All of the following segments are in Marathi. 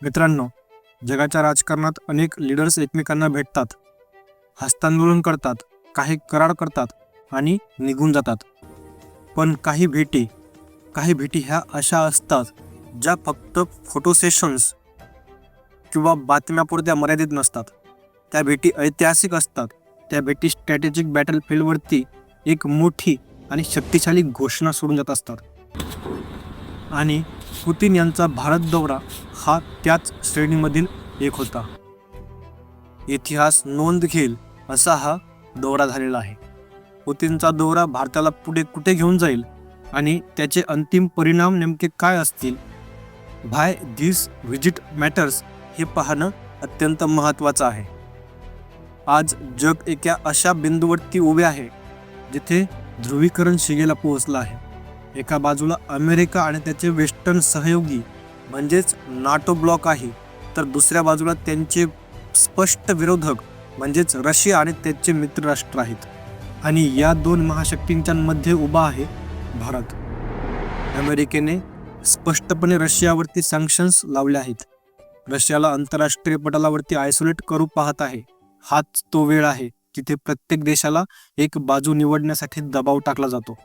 मित्रांनो, जगाच्या राजकारणात अनेक लीडर्स एकमेकांना भेटतात, हस्तांदोलन करतात, काही करार करतात आणि निघून जातात. पण काही भेटी ह्या अशा असतात ज्या फक्त फोटो सेशन्स किंवा बातम्यापुरत्या मर्यादित नसतात. त्या भेटी ऐतिहासिक असतात. त्या भेटी स्ट्रॅटेजिक बॅटलफील्डवरती एक मोठी आणि शक्तिशाली घोषणा सोडून जात असतात. आणि पुतीन यांचा भारत दौरा हा त्याच श्रेणीमधील एक होता. इतिहास नोंद घेईल असा हा दौरा झालेला आहे. पुतीनचा दौरा भारताला पुढे कुठे घेऊन जाईल आणि त्याचे अंतिम परिणाम नेमके काय असतील, व्हाय धिस व्हिजिट मॅटर्स, हे पाहणं अत्यंत महत्त्वाचं आहे. आज जग एका अशा बिंदूवरती उभे आहे जिथे ध्रुवीकरण शिगेला पोहोचलं आहे. एका बाजूला अमेरिका आणि त्याचे वेस्टर्न सहयोगी म्हणजेच नाटो ब्लॉक आहे, तर दुसऱ्या बाजूला त्यांचे स्पष्ट विरोधक म्हणजेच रशिया आणि त्याचे मित्रराष्ट्र आहेत. आणि या दोन महाशक्तींच्या मध्ये उभा आहे भारत. अमेरिकेने स्पष्टपणे रशियावरती सँक्शन्स लावले आहेत. रशियाला आंतरराष्ट्रीय पटलावरती आयसोलेट करू पाहत आहे. हाच तो वेळ आहे जिथे प्रत्येक देशाला एक बाजू निवडण्यासाठी दबाव टाकला जातो.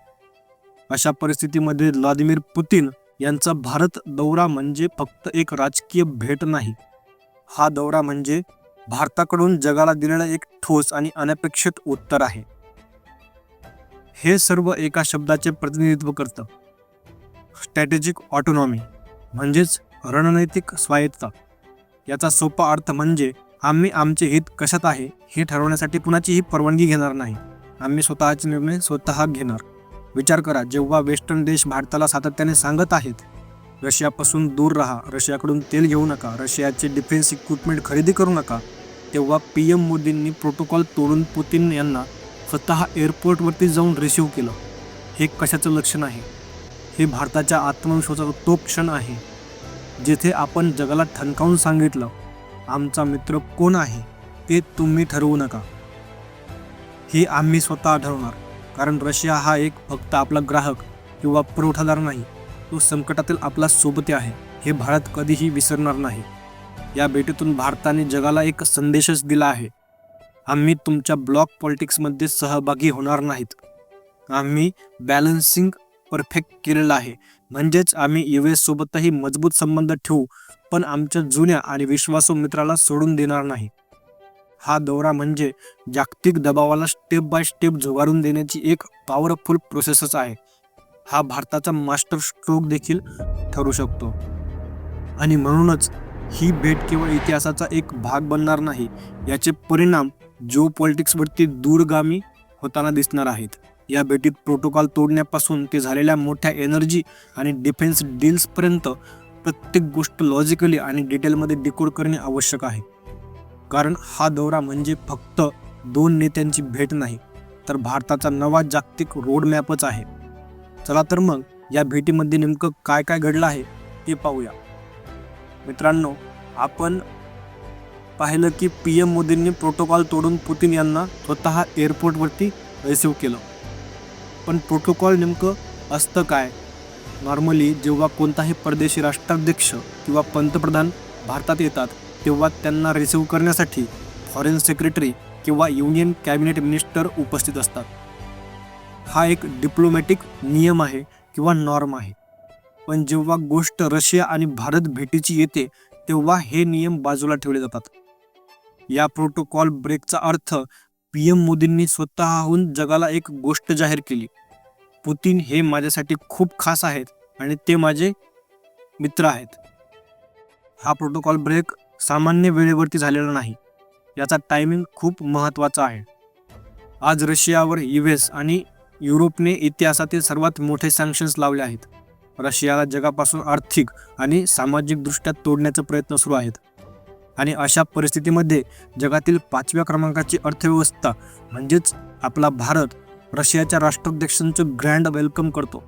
अशा परिस्थितीमध्ये व्लादिमीर पुतीन यांचा भारत दौरा म्हणजे फक्त एक राजकीय भेट नाही. हा दौरा म्हणजे भारताकडून जगाला दिलेलं एक ठोस आणि अनपेक्षित उत्तर आहे. हे सर्व एका शब्दाचे प्रतिनिधित्व करतं: स्ट्रॅटेजिक ऑटोनॉमी, म्हणजेच रणनैतिक स्वायत्ता. याचा सोपा अर्थ म्हणजे आम्ही आमचे हित कशात आहे हे ठरवण्यासाठी कुणाचीही परवानगी घेणार नाही. आम्ही स्वतःचे निर्णय स्वतः घेणार. विचार करा, जेव्हा वेस्टर्न देश भारताला सातत्याने सांगत आहेत रशियापासून दूर राहा, रशियाकडून तेल घेऊ नका, रशियाचे डिफेन्स इक्विपमेंट खरेदी करू नका, तेव्हा PM मोदींनी प्रोटोकॉल तोडून पुतीन यांना स्वतः एअरपोर्टवरती जाऊन रिसीव्ह केलं. हे कशाचं लक्षण आहे? हे भारताच्या आत्मविश्वासाचा तो क्षण आहे जिथे आपण जगाला ठणकावून सांगितलं, आमचा मित्र कोण आहे ते तुम्ही ठरवू नका, हे आम्ही स्वतः ठरवणार. कारण रशिया हा एक फक्त आपला ग्राहक किंवा पुरवठादार नाही, तो संकटातील आपला सोबती आहे. हे भारत कधीही विसरणार नाही. या भेटीतून भारताने जगाला एक संदेशच दिला आहे: आम्ही तुमच्या ब्लॉक पॉलिटिक्समध्ये सहभागी होणार नाहीत. आम्ही बॅलन्सिंग परफेक्ट केलेलं आहे. म्हणजेच आम्ही US सोबतही मजबूत संबंध ठेवू, पण आमच्या जुन्या आणि विश्वासू मित्राला सोडून देणार नाही. हा दौरा म्हणजे जागतिक दबावाला स्टेप बाय स्टेप झुगारून देण्याची एक पॉवरफुल प्रोसेसच आहे. हा भारताचा मास्टर स्ट्रोक देखील ठरू शकतो. आणि म्हणूनच ही भेट केवळ इतिहासाचा एक भाग बनणार नाही, याचे परिणाम जिओ पॉलिटिक्सवरती दूरगामी होताना दिसणार आहेत. या भेटीत प्रोटोकॉल तोडण्यापासून ते झालेल्या मोठ्या एनर्जी आणि डिफेन्स डील्सपर्यंत प्रत्येक गोष्ट लॉजिकली आणि डिटेलमध्ये डिकोड करणे आवश्यक आहे. कारण हा दौरा म्हणजे फक्त दोन नेत्यांची भेट नाही, तर भारताचा नवा जागतिक रोडमॅपच आहे. चला तर मग या भेटीमध्ये नेमकं काय काय घडलं आहे ते पाहूया. मित्रांनो, आपण पाहिलं की PM मोदींनी प्रोटोकॉल तोडून पुतीन यांना स्वतः एअरपोर्टवरती रिसीव्ह केलं. पण प्रोटोकॉल नेमकं असतं काय? नॉर्मली जेव्हा कोणताही परदेशी राष्ट्राध्यक्ष किंवा पंतप्रधान भारतात येतात तेव्हा त्यांना रिसीव्ह करण्यासाठी फॉरेन सेक्रेटरी किंवा युनियन कॅबिनेट मिनिस्टर उपस्थित असतात. हा एक डिप्लोमॅटिक नियम आहे किंवा नॉर्म आहे. पण जेव्हा गोष्ट रशिया आणि भारत भेटीची येते तेव्हा हे नियम बाजूला ठेवले जातात. या प्रोटोकॉल ब्रेकचा अर्थ PM मोदींनी स्वतःहून जगाला एक गोष्ट जाहीर केली: पुतीन हे माझ्यासाठी खूप खास आहेत आणि ते माझे मित्र आहेत. हा प्रोटोकॉल ब्रेक सामान्य वेळेवरती झालेला नाही. याचा टायमिंग खूप महत्त्वाचा आहे. आज रशियावर US आणि युरोपने इतिहासातील सर्वात मोठे सँक्शन्स लावले आहेत. रशियाला जगापासून आर्थिक आणि सामाजिकदृष्ट्या तोडण्याचे प्रयत्न सुरू आहेत. आणि अशा परिस्थितीमध्ये जगातील 5व्या क्रमांकाची अर्थव्यवस्था म्हणजेच आपला भारत रशियाच्या राष्ट्राध्यक्षांचं ग्रँड वेलकम करतो.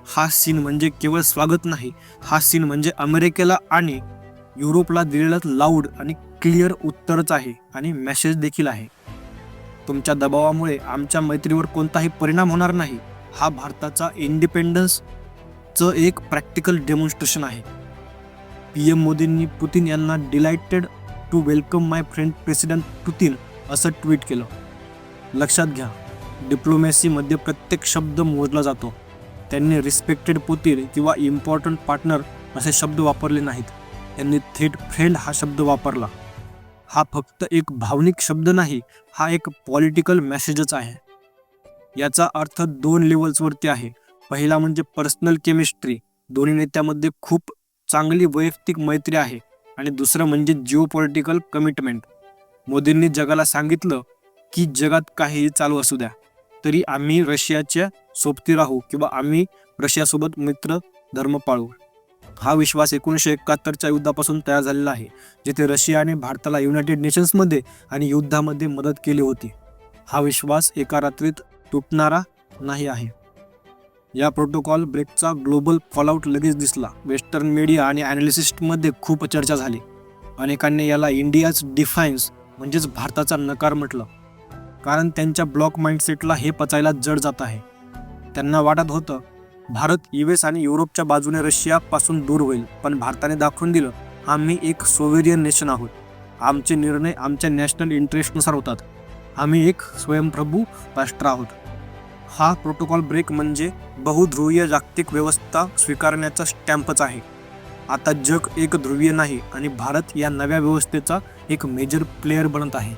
हा सीन म्हणजे केवळ स्वागत नाही, हा सीन म्हणजे अमेरिकेला आणि युरोपला दिलेलं लाऊड आणि क्लिअर उत्तरच आहे आणि मेसेज देखील आहे: तुमच्या दबावामुळे आमच्या मैत्रीवर कोणताही परिणाम होणार नाही. हा भारताचा इंडिपेंडन्सचं एक प्रॅक्टिकल डेमॉन्स्ट्रेशन आहे. PM मोदींनी पुतीन यांना delighted to welcome my friend president Putin असं ट्विट केलं. लक्षात घ्या, डिप्लोमॅसीमध्ये प्रत्येक शब्द मोजला जातो. त्यांनी रिस्पेक्टेड पुतीन किंवा इम्पॉर्टंट पार्टनर असे शब्द वापरले नाहीत. त्यांनी थेट फ्रेंड हा शब्द वापरला. हा फक्त एक भावनिक शब्द नाही, हा एक पॉलिटिकल मेसेजच आहे. याचा अर्थ 2 लेवल्सवरती आहे. पहिला म्हणजे पर्सनल केमिस्ट्री, दोन्ही नेत्यामध्ये खूप चांगली वैयक्तिक मैत्री आहे. आणि दुसरं म्हणजे जिओपॉलिटिकल कमिटमेंट. मोदींनी जगाला सांगितलं की जगात काहीही चालू असू द्या तरी आम्ही रशियाच्या सोबती राहू किंवा आम्ही रशियासोबत मित्र धर्म पाळू. हा विश्वास 1971च्या युद्धापासून तयार झालेला आहे, जिथे रशियाने भारताला युनायटेड नेशन्समध्ये आणि युद्धामध्ये मदत केली होती. हा विश्वास एका रात्रीत तुटणारा नाही आहे. या प्रोटोकॉल ब्रेकचा ग्लोबल फॉलआउट लगेच दिसला. वेस्टर्न मीडिया आणि ॲनालिसिस्टमध्ये खूप चर्चा झाली. अनेकांनी याला इंडियाज डिफायन्स म्हणजेच भारताचा नकार म्हटलं, कारण त्यांच्या ब्लॉक माइंडसेटला हे पचायला जड जात आहे. त्यांना वाटत होतं भारत US आणि युरोपच्या बाजूने रशियापासून दूर होईल, पण भारताने दाखवून दिलं आम्ही एक सोव्हिरियन नेशन आहोत. आमचे निर्णय आमच्या नॅशनल इंटरेस्टनुसार होतात. आम्ही एक स्वयंप्रभू राष्ट्र आहोत. हा प्रोटोकॉल ब्रेक म्हणजे बहुध्रुवीय जागतिक व्यवस्था स्वीकारण्याचा स्टॅम्पच आहे. आता जग एक ध्रुवीय नाही आणि भारत या नव्या व्यवस्थेचा एक मेजर प्लेयर बनत आहे.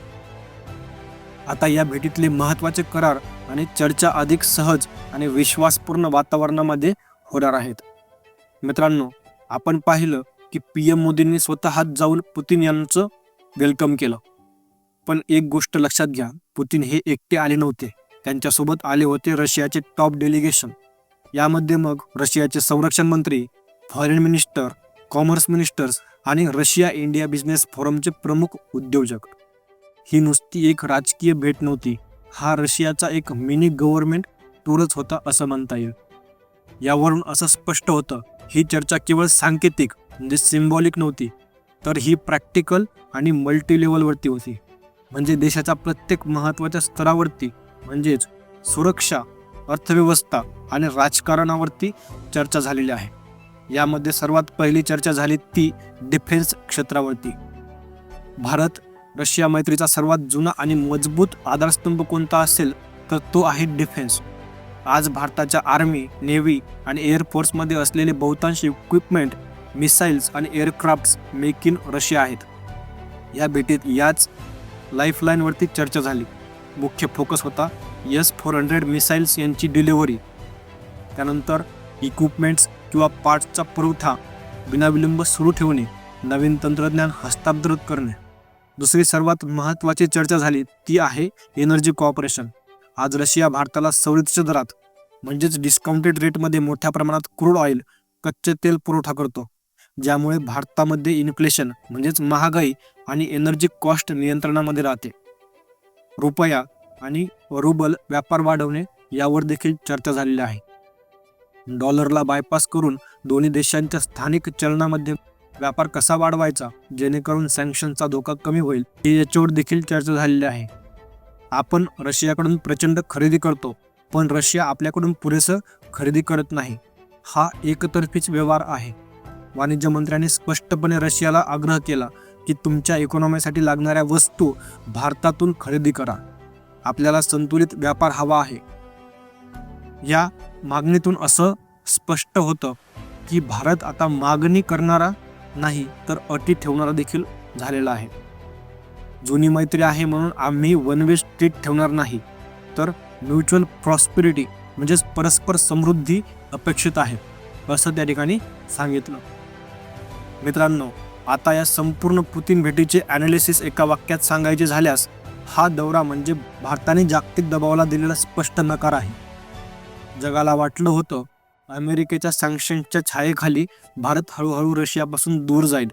आता या भेटीतले महत्त्वाचे करार आणि चर्चा अधिक सहज आणि विश्वासपूर्ण वातावरणामध्ये होणार आहेत. मित्रांनो, आपण पाहिलं की PM मोदींनी स्वतः जाऊन पुतीन यांचं वेलकम केलं. पण एक गोष्ट लक्षात घ्या, पुतीन हे एकटे आले नव्हते. त्यांच्यासोबत आले होते रशियाचे टॉप डेलिगेशन. यामध्ये मग रशियाचे संरक्षण मंत्री, फॉरेन मिनिस्टर, कॉमर्स मिनिस्टर्स आणि रशिया इंडिया बिझनेस फोरमचे प्रमुख उद्योजक. ही नुसती एक राजकीय भेट नव्हती, हा रशियाचा एक मिनी गव्हर्नमेंट टूरच होता असं म्हणता येईल. यावरून असं स्पष्ट होतं, ही चर्चा केवळ सांकेतिक म्हणजे सिम्बॉलिक नव्हती, तर ही प्रॅक्टिकल आणि मल्टी लेवलवरती होती. म्हणजे देशाच्या प्रत्येक महत्त्वाच्या स्तरावरती म्हणजेच सुरक्षा, अर्थव्यवस्था आणि राजकारणावरती चर्चा झालेली आहे. यामध्ये सर्वात पहिली चर्चा झाली ती डिफेन्स क्षेत्रावरती. भारत रशिया मैत्रीचा सर्वात जुना आणि मजबूत आधारस्तंभ कोणता असेल तर तो आहे डिफेन्स. आज भारताच्या आर्मी, नेव्ही आणि एअरफोर्समध्ये असलेले बहुतांश इक्विपमेंट, मिसाईल्स आणि एअरक्राफ्ट्स मेक इन रशिया आहेत. या भेटीत याच लाईफलाईनवरती चर्चा झाली. मुख्य फोकस होता S-400 मिसाईल्स यांची डिलिव्हरी, त्यानंतर इक्विपमेंट्स किंवा पार्ट्सचा पुरवठा विनाविलंब सुरू ठेवणे, नवीन तंत्रज्ञान हस्तांतरित करणे. दुसरी सर्वात महत्त्वाची चर्चा झाली ती आहे एनर्जी कॉर्पोरेशन. आज रशिया भारताला सवलतीच्या दरात म्हणजेच डिस्काउंटेड रेटमध्ये मोठ्या प्रमाणात क्रूड ऑइल, कच्चे तेल पुरवठा करतो, ज्यामुळे भारतामध्ये इन्फ्लेशन म्हणजेच महागाई आणि एनर्जी कॉस्ट नियंत्रणामध्ये राहते. रुपया आणि रुबल व्यापार वाढवणे यावर देखील चर्चा झालेली आहे. डॉलरला बायपास करून दोन्ही देशांच्या स्थानिक चलनामध्ये व्यापार कसा वाढवायचा जेणेकरून सँक्शनचा धोका कमी होईल याच्यावर देखील चर्चा झालेली आहे. आपण रशियाकडून प्रचंड खरेदी करतो, पण रशिया आपल्याकडून पुरेसं खरेदी करत नाही. हा एकतर्फीच व्यवहार आहे. वाणिज्य मंत्र्यांनी स्पष्टपणे रशियाला आग्रह केला की तुमच्या इकॉनॉमीसाठी लागणाऱ्या वस्तू भारतातून खरेदी करा. आपल्याला संतुलित व्यापार हवा आहे. या मागणीतून असं स्पष्ट होतं की भारत आता मागणी करणारा नाही तर अटी ठेवणारा देखील झालेला आहे. जुनी मैत्री आहे म्हणून आम्ही वन वे स्ट्रीट ठेवणार नाही, तर म्युच्युअल प्रॉस्पेरिटी म्हणजेच परस्पर समृद्धी अपेक्षित आहे असं त्या ठिकाणी सांगितलं. मित्रांनो, आता या संपूर्ण पुतीन भेटीचे ॲनालिसिस एका वाक्यात सांगायचे झाल्यास हा दौरा म्हणजे भारताने जागतिक दबावाला दिलेला स्पष्ट नकार आहे. जगाला वाटलं होतं अमेरिकेच्या सँक्शन्सच्या छायेखाली भारत हळूहळू रशियापासून दूर जाईल,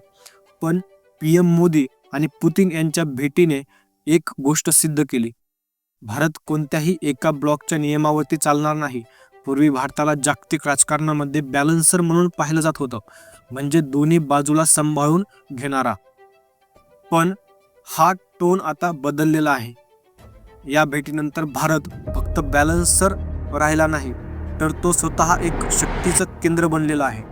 पण PM मोदी आणि पुतीन यांच्या भेटीने एक गोष्ट सिद्ध केली. भारत कोणत्याही एका ब्लॉकच्या नियमावरती चालणार नाही. पूर्वी भारताला जागतिक राजकारणामध्ये बॅलन्सर म्हणून पाहिलं जात होतं, म्हणजे दोन्ही बाजूला सांभाळून घेणारा. पण हा टोन आता बदललेला आहे. या भेटीनंतर भारत फक्त बॅलन्सर राहिला नाही, तर तो स्वतः एक शक्तीचं केंद्र बनलेला आहे.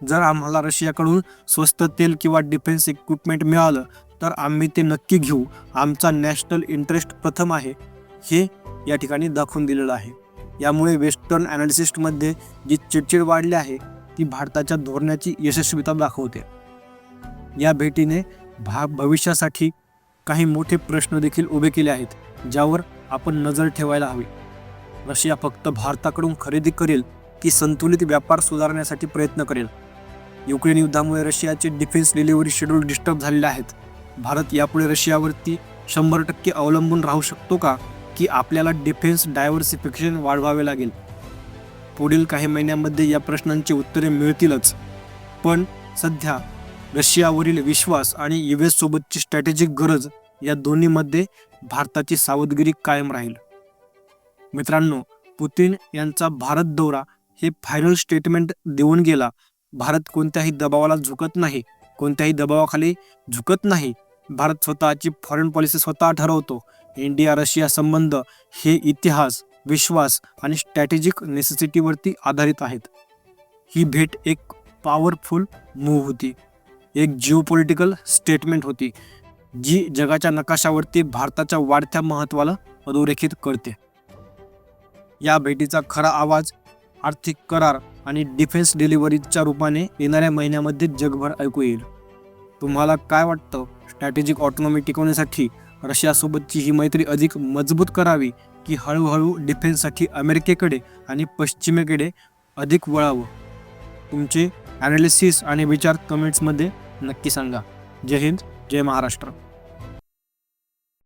जर आम्हाला रशियाकडून स्वस्त तेल किंवा डिफेन्स इक्विपमेंट मिळालं तर आम्ही ते नक्की घेऊ. आमचा नॅशनल इंटरेस्ट प्रथम आहे हे या ठिकाणी दाखवून दिलेलं आहे. यामुळे वेस्टर्न ॲनालिसिस्टमध्ये जी चिडचिड वाढली आहे ती भारताच्या धोरणाची यशस्वीता दाखवते. या भेटीने भविष्यासाठी काही मोठे प्रश्न देखील उभे केले आहेत ज्यावर आपण नजर ठेवायला हवी. रशिया फक्त भारताकडून खरेदी करेल की संतुलित व्यापार सुधारण्यासाठी प्रयत्न करेल? युक्रेन युद्धामुळे रशियाचे डिफेन्स डिलिव्हरी शेड्यूल डिस्टर्ब झालेले आहेत. भारत यापुढे रशियावरती 100% अवलंबून राहू शकतो का, की आपल्याला डिफेन्स डायव्हर्सिफिकेशन वाढवावे लागेल? पुढील काही महिन्यांमध्ये या प्रश्नांची उत्तरे मिळतीलच. पण सध्या रशियावरील विश्वास आणि US सोबतची स्ट्रॅटेजिक गरज या दोन्हीमध्ये भारताची सावधगिरी कायम राहील. मित्रांनो, पुतिन यांचा भारत दौरा हे फायनल स्टेटमेंट देऊन गेला. भारत कोणत्याही दबावाला झुकत नाही, कोणत्याही दबावाखाली झुकत नाही. भारत स्वतःची फॉरेन पॉलिसी स्वतः ठरवतो. इंडिया रशिया संबंध हे इतिहास, विश्वास आणि स्ट्रॅटेजिक नेसेसिटीवरती आधारित आहेत. ही भेट एक पॉवरफुल मूव्ह होती, एक जिओपॉलिटिकल स्टेटमेंट होती जी जगाच्या नकाशावरती भारताच्या वाढत्या महत्त्वाला अधोरेखित करते. या भेटीचा खरा आवाज आर्थिक करार आणि डिफेन्स डिलिव्हरीच्या रूपाने येणाऱ्या महिन्यामध्ये जगभर ऐकू येईल. तुम्हाला काय वाटतं? स्ट्रॅटेजिक ऑटोनॉमी टिकवण्यासाठी रशियासोबतची ही मैत्री अधिक मजबूत करावी की हळूहळू डिफेन्ससाठी अमेरिकेकडे आणि पश्चिमेकडे अधिक वळावं? तुमचे ॲनालिसिस आणि विचार कमेंट्समध्ये नक्की सांगा. जय हिंद, जय महाराष्ट्र.